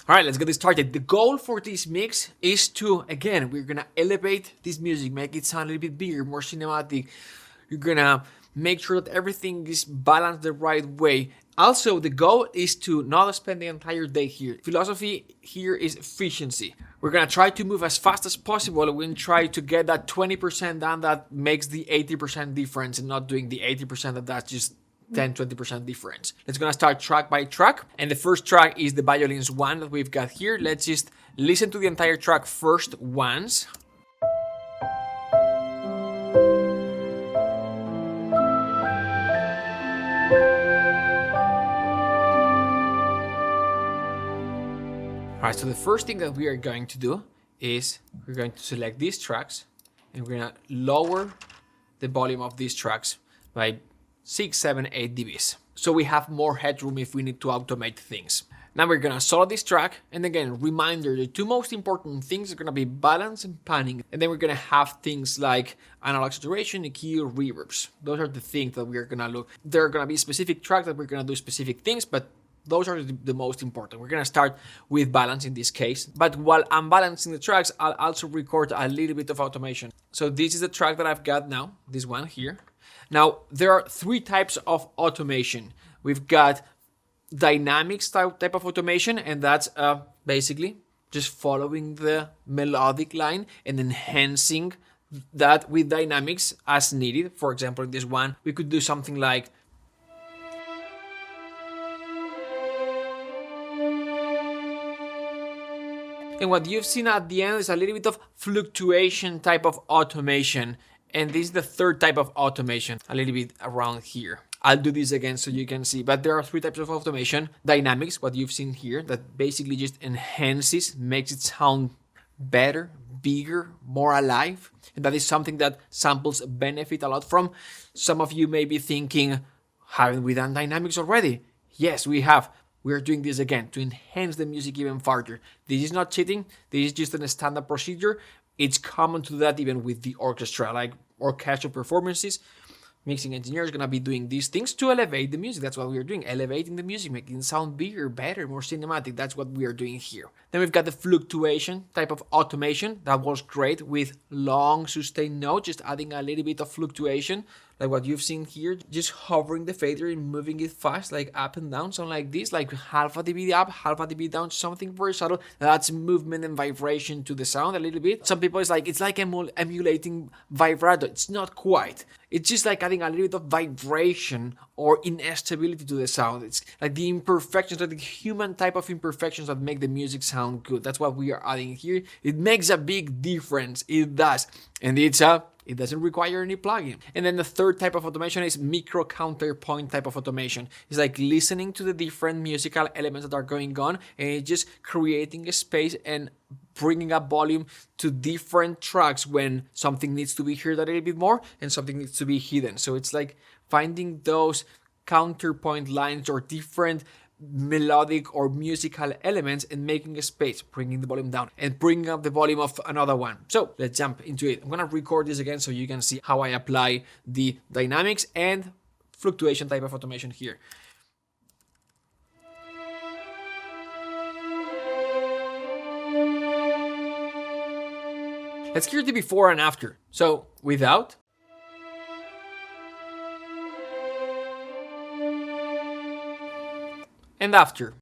All right, let's get this started. The goal for this mix is to, again, we're gonna elevate this music, make it sound a little bit bigger, more cinematic. You're gonna make sure that everything is balanced the right way. Also, the goal is to not spend the entire day here. Philosophy here is efficiency. We're gonna try to move as fast as possible. We're gonna try to get that 20% done that makes the 80% difference, and not doing the 80% that's just 10-20% difference. Let's gonna start track by track, and the first track is the violins one that we've got here. Let's just listen to the entire track first once. Alright, so the first thing that we are going to do is we're going to select these tracks, and we're gonna lower the volume of these tracks by 6, 7, 8 dBs. So we have more headroom if we need to automate things. Now we're gonna solo this track, and again, reminder, the two most important things are gonna be balance and panning. And then we're gonna have things like analog saturation, EQ, reverbs. Those are the things that we're gonna look. There are gonna be specific tracks that we're gonna do specific things, but those are the most important. We're gonna start with balance in this case, but while I'm balancing the tracks, I'll also record a little bit of automation. So this is the track that I've got now, this one here. Now, there are three types of automation. We've got dynamics type of automation, and that's basically just following the melodic line and enhancing that with dynamics as needed. For example, in this one, we could do something like and what you've seen at the end is a little bit of fluctuation type of automation. And this is the third type of automation, a little bit around here. I'll do this again so you can see, but there are three types of automation. Dynamics, what you've seen here, that basically just enhances, makes it sound better, bigger, more alive. And that is something that samples benefit a lot from. Some of you may be thinking, haven't we done dynamics already? Yes, we have. We are doing this again to enhance the music even further. This is not cheating. This is just a standard procedure. It's common to do that even with the orchestra, like orchestral performances. Mixing engineers are going to be doing these things to elevate the music. That's what we are doing, elevating the music, making it sound bigger, better, more cinematic. That's what we are doing here. Then we've got the fluctuation type of automation. That works great with long sustained notes, just adding a little bit of fluctuation, like what you've seen here, just hovering the fader and moving it fast, like up and down, something like this, like half a dB up, half a dB down, something very subtle. That's movement and vibration to the sound a little bit. Some people, it's like emulating vibrato. It's not quite. It's just like adding a little bit of vibration or instability to the sound. It's like the imperfections, like the human type of imperfections that make the music sound good. That's what we are adding here. It makes a big difference. It does. And it doesn't require any plugin. And then the third type of automation is micro counterpoint type of automation. It's like listening to the different musical elements that are going on, and it's just creating a space and bringing up volume to different tracks when something needs to be heard a little bit more and something needs to be hidden. So it's like finding those counterpoint lines or different melodic or musical elements and making a space, bringing the volume down and bringing up the volume of another one. So let's jump into it. I'm gonna record this again so you can see how I apply the dynamics and fluctuation type of automation here. Let's hear the before and after. So without, and after.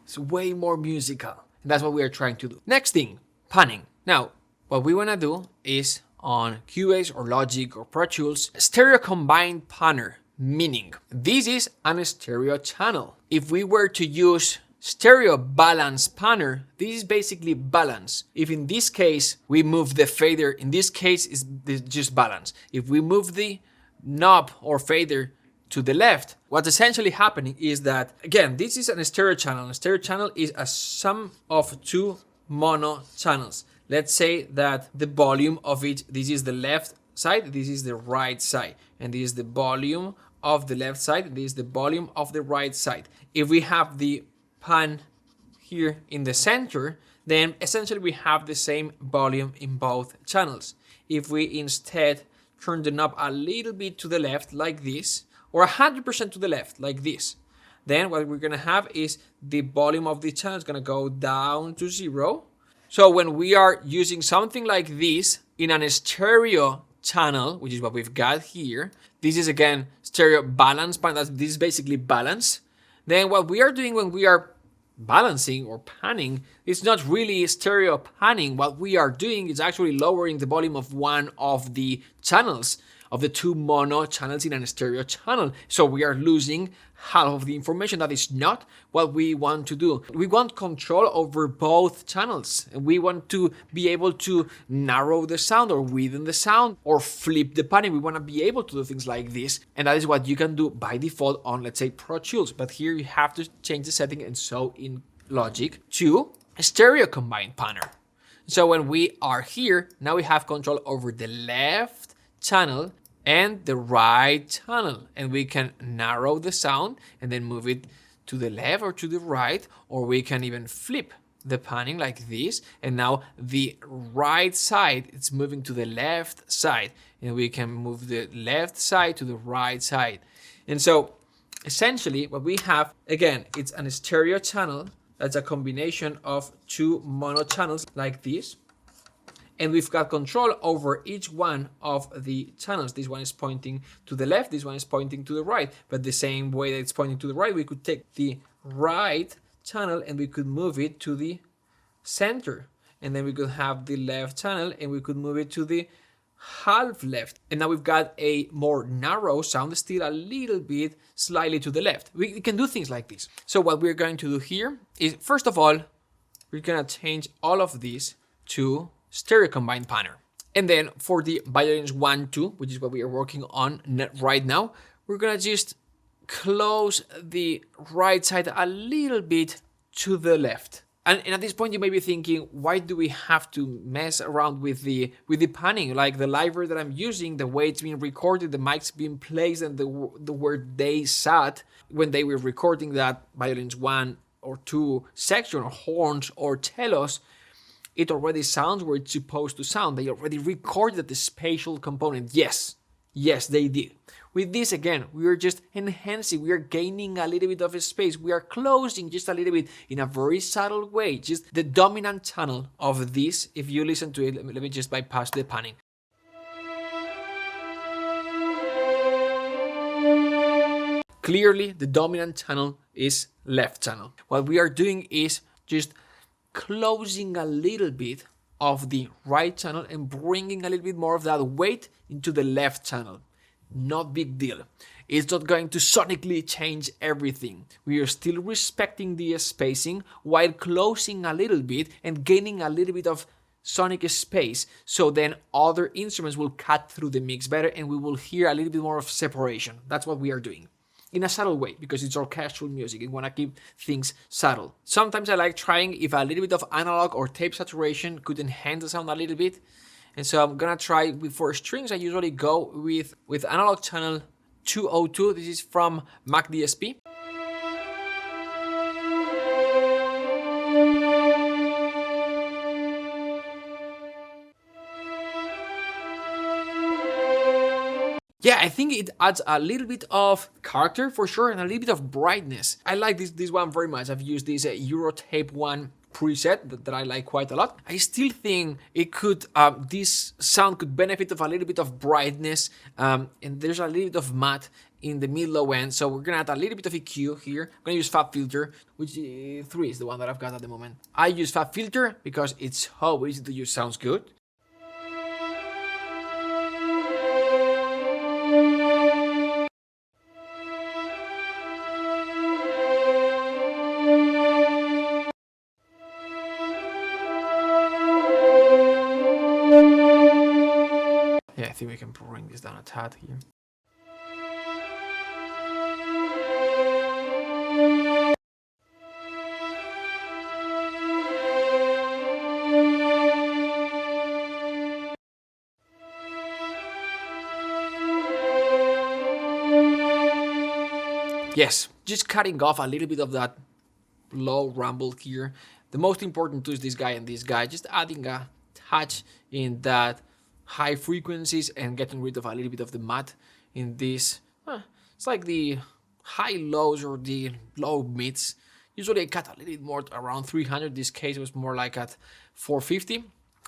It's way more musical. And that's what we are trying to do. Next thing, panning. Now, what we want to do is on Cubase or Logic or Pro Tools, stereo combined panner, meaning this is a stereo channel. If we were to use stereo balance panner, this is basically balance. If in this case we move the fader, in this case is just balance. If we move the knob or fader to the left, what's essentially happening is that, again, this is a stereo channel. A stereo channel is a sum of two mono channels. Let's say that the volume of each, this is the left side, this is the right side, and this is the volume of the left side, this is the volume of the right side. If we have the pan here in the center, then essentially we have the same volume in both channels. If we instead turn the knob a little bit to the left like this, or 100% to the left, like this. Then what we're gonna have is the volume of the channel is gonna go down to 0. So when we are using something like this in an stereo channel, which is what we've got here, this is again stereo balance pan. This is basically balance. Then what we are doing when we are balancing or panning, it's not really stereo panning. What we are doing is actually lowering the volume of one of the channels, of the two mono channels in a stereo channel. So we are losing half of the information. That is not what we want to do. We want control over both channels. And we want to be able to narrow the sound or widen the sound or flip the panning. We want to be able to do things like this. And that is what you can do by default on, let's say, Pro Tools. But here you have to change the setting, and so in Logic to a stereo combined panner. So when we are here, now we have control over the left channel and the right channel, and we can narrow the sound and then move it to the left or to the right, or we can even flip the panning like this, and now the right side is moving to the left side, and we can move the left side to the right side. And so essentially what we have, again, it's a stereo channel that's a combination of two mono channels like this. And we've got control over each one of the channels. This one is pointing to the left, this one is pointing to the right. But the same way that it's pointing to the right, we could take the right channel and we could move it to the center. And then we could have the left channel and we could move it to the half left. And now we've got a more narrow sound, still a little bit slightly to the left. We can do things like this. So what we're going to do here is, first of all, we're gonna change all of this to stereo combined panner. And then for the violins 1, 2, which is what we are working on right now, we're gonna just close the right side a little bit to the left. And at this point you may be thinking, why do we have to mess around with the panning? Like the library that I'm using, the way it's being recorded, the mics being placed, and the where they sat when they were recording that violins 1 or 2 section, or horns or cellos, it already sounds where it's supposed to sound. They already recorded the spatial component. Yes, they did. With this, again, we are just enhancing, we are gaining a little bit of space. We are closing just a little bit in a very subtle way. Just the dominant channel of this, if you listen to it, let me just bypass the panning. Clearly, the dominant channel is left channel. What we are doing is just closing a little bit of the right channel and bringing a little bit more of that weight into the left channel. Not big deal. It's not going to sonically change everything. We are still respecting the spacing while closing a little bit and gaining a little bit of sonic space, so then other instruments will cut through the mix better and we will hear a little bit more of separation. That's what we are doing. In a subtle way, because it's orchestral music. You want to keep things subtle. Sometimes I like trying if a little bit of analog or tape saturation could enhance the sound a little bit. And so I'm gonna try for strings. I usually go with analog channel 202. This is from Mac DSP. Yeah, I think it adds a little bit of character for sure and a little bit of brightness. I like this one very much. I've used this Eurotape 1 preset that I like quite a lot. I still think it could, this sound could benefit of a little bit of brightness, and there's a little bit of matte in the mid-low end, so we're gonna add a little bit of EQ here. I'm gonna use Fab Filter, which 3 is the one that I've got at the moment. I use Fab Filter because it's so easy to use, sounds good. Yeah, I think we can bring this down a tad here. Yes, just cutting off a little bit of that low rumble here. The most important too is this guy and this guy, just adding a touch in that high frequencies and getting rid of a little bit of the matte in this It's like the high lows or the low mids. Usually I cut a little bit more around 300. This case was more like at 450.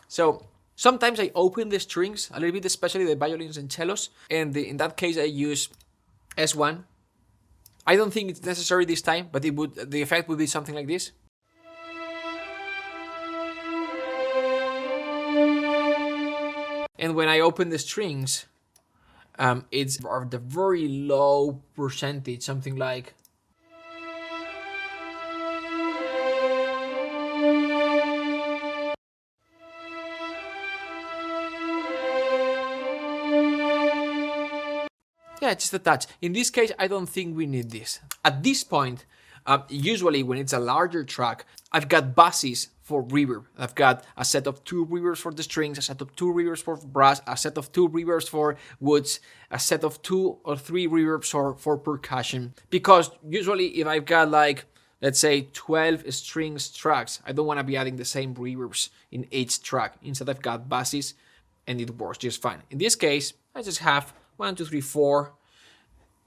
So sometimes I open the strings a little bit, especially the violins and cellos. And in that case I use S1. I don't think it's necessary this time, but the effect would be something like this. And when I open the strings, it's the very low percentage, something like. Yeah, just a touch. In this case, I don't think we need this. At this point, usually when it's a larger track, I've got buses for reverb. I've got a set of 2 reverbs for the strings, a set of 2 reverbs for brass, a set of 2 reverbs for woods, a set of 2 or 3 reverbs for percussion. Because usually if I've got like, let's say 12 strings tracks, I don't want to be adding the same reverbs in each track. Instead, I've got buses and it works just fine. In this case, I just have 1, 2, 3, 4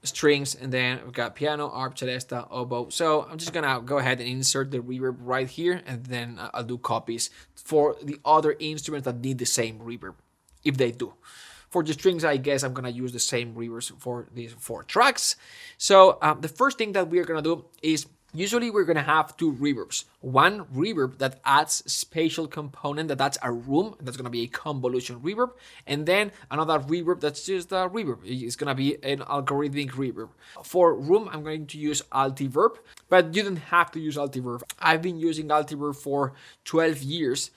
strings, and then we've got piano, arp, celesta, oboe. So I'm just gonna go ahead and insert the reverb right here, and then I'll do copies for the other instruments that need the same reverb, if they do. For the strings, I guess I'm gonna use the same reverbs for these 4 tracks. So the first thing that we're gonna do is, usually we're gonna have 2 reverbs. One reverb that adds spatial component, that adds a room, that's gonna be a convolution reverb, and then another reverb that's just a reverb. It's gonna be an algorithmic reverb. For room, I'm going to use Altiverb, but you don't have to use Altiverb. I've been using Altiverb for 12 years,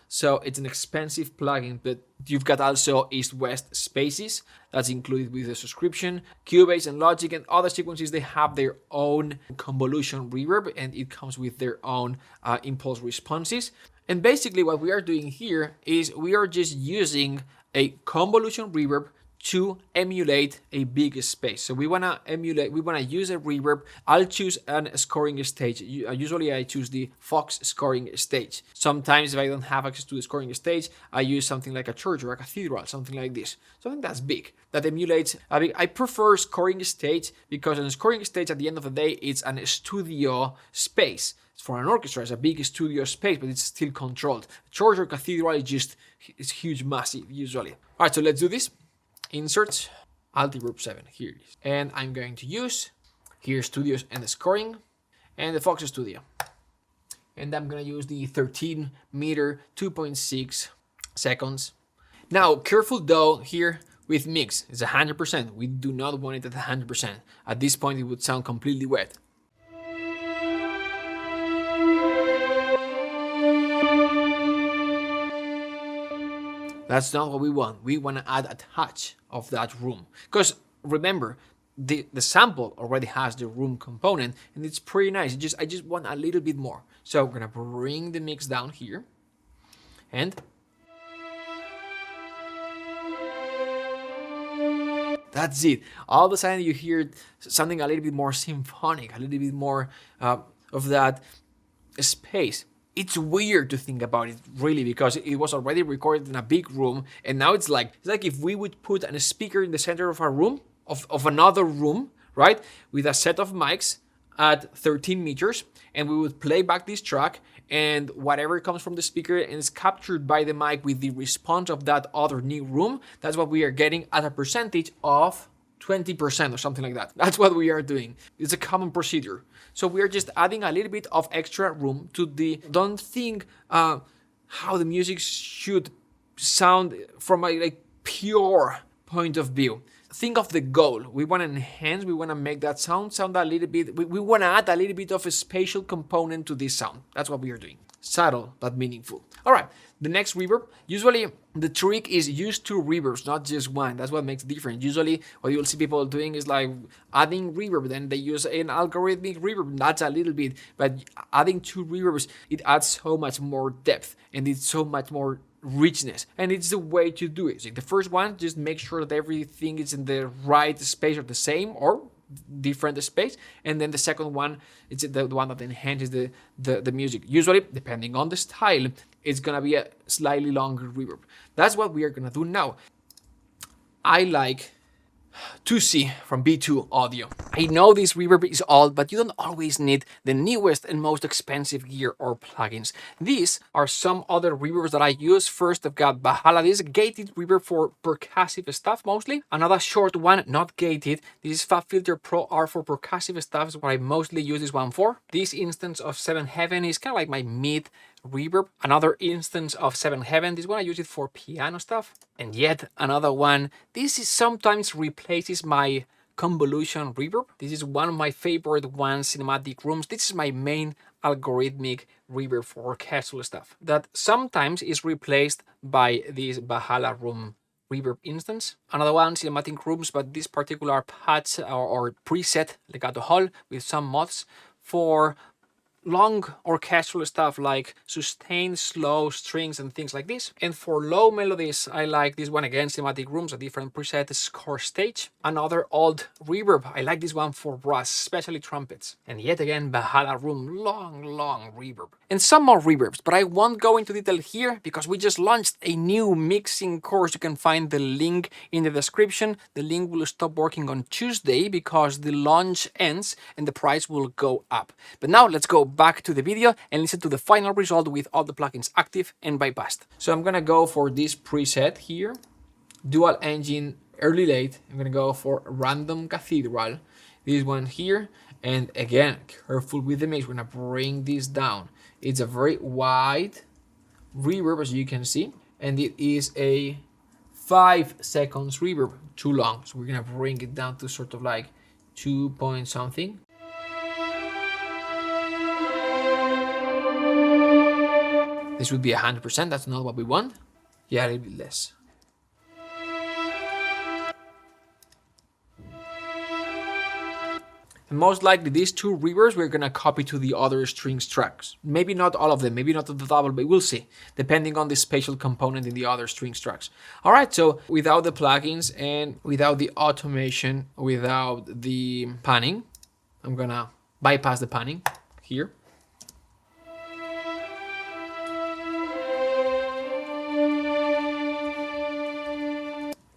so it's an expensive plugin, but you've got also East-West spaces that's included with the subscription. Cubase and Logic and other sequences, they have their own convolution reverb, and it comes with their own impulse responses. And basically what we are doing here is we are just using a convolution reverb to emulate a big space. So we want to use a reverb. I'll choose a scoring stage. Usually I choose the Fox scoring stage. Sometimes if I don't have access to the scoring stage, I use something like a church or a cathedral, something like this. Something that's big, that emulates a big. I prefer scoring stage because on a scoring stage, at the end of the day, it's a studio space. For an orchestra, it's a big studio space, but it's still controlled. Church or cathedral is huge, massive, usually. All right, so let's do this. Insert Altiverb 7, here it is. And I'm going to use here studios and the scoring and the Fox Studio. And I'm going to use the 13 meter 2.6 seconds. Now, careful though here with mix. It's 100%. We do not want it at 100%. At this point, it would sound completely wet. That's not what we want. We want to add a touch of that room. Because remember, the sample already has the room component and it's pretty nice. I just want a little bit more. So we're going to bring the mix down here. And that's it. All of a sudden you hear something a little bit more symphonic, a little bit more of that space. It's weird to think about it, really, because it was already recorded in a big room, and now it's like if we would put a speaker in the center of a room, of another room, right, with a set of mics at 13 meters, and we would play back this track, and whatever comes from the speaker and is captured by the mic with the response of that other new room, that's what we are getting at a percentage of 20% or something like that. That's what we are doing. It's a common procedure. So we are just adding a little bit of extra room to the, don't think how the music should sound from a pure point of view. Think of the goal. We want to enhance, we want to make that sound a little bit, we want to add a little bit of a spatial component to this sound. That's what we are doing. Subtle, but meaningful. All right, the next reverb. Usually the trick is use 2 reverbs, not just one. That's what makes it different. Usually what you'll see people doing is like adding reverb, then they use an algorithmic reverb. That's a little bit, but adding 2 reverbs, it adds so much more depth and it's so much more richness, and it's the way to do it. So the first one, just make sure that everything is in the right space or the same or different space, and then the second one, it's the one that enhances the music. Usually, depending on the style, it's gonna be a slightly longer reverb. That's what we are gonna do now. I like 2C from B2 Audio. I know this reverb is old, but you don't always need the newest and most expensive gear or plugins. These are some other reverbs that I use. First, I've got Valhalla. This is a gated reverb for percussive stuff mostly. Another short one, not gated. This is FabFilter Pro R for percussive stuff, is what I mostly use this one for. This instance of Seven Heaven is kind of like my mid reverb. Another instance of Seven Heaven. This one I use it for piano stuff. And yet another one. This is sometimes replaces my Convolution reverb. This is one of my favorite ones, cinematic rooms. This is my main algorithmic reverb for orchestral stuff. That sometimes is replaced by this Valhalla room reverb instance. Another one, cinematic rooms, but this particular patch or preset legato hall with some mods for long orchestral stuff like sustained slow strings and things like this. And for low melodies, I like this one again, cinematic rooms, a different preset, score stage. Another old reverb, I like this one for brass, especially trumpets. And yet again, Valhalla room, long reverb. And some more reverbs, but I won't go into detail here because we just launched a new mixing course. You can find the link in the description. The link will stop working on Tuesday because the launch ends and the price will go up. But now let's go back to the video and listen to the final result with all the plugins active and bypassed. So I'm gonna go for this preset here, dual engine early late. I'm gonna go for random cathedral, this one here, and again, careful with the mix. We're gonna bring this down. It's a very wide reverb, as you can see, and it is a 5 seconds reverb, too long. So we're gonna bring it down to sort of like 2 point something. This would be 100%, that's not what we want. Yeah, a little bit less. And most likely these two reverbs we're gonna copy to the other strings tracks. Maybe not all of them, maybe not the double, but we'll see, depending on the spatial component in the other strings tracks. All right, so without the plugins and without the automation, without the panning, I'm gonna bypass the panning here.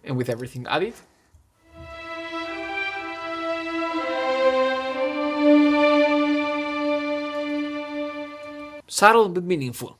And with everything added. Subtle but meaningful.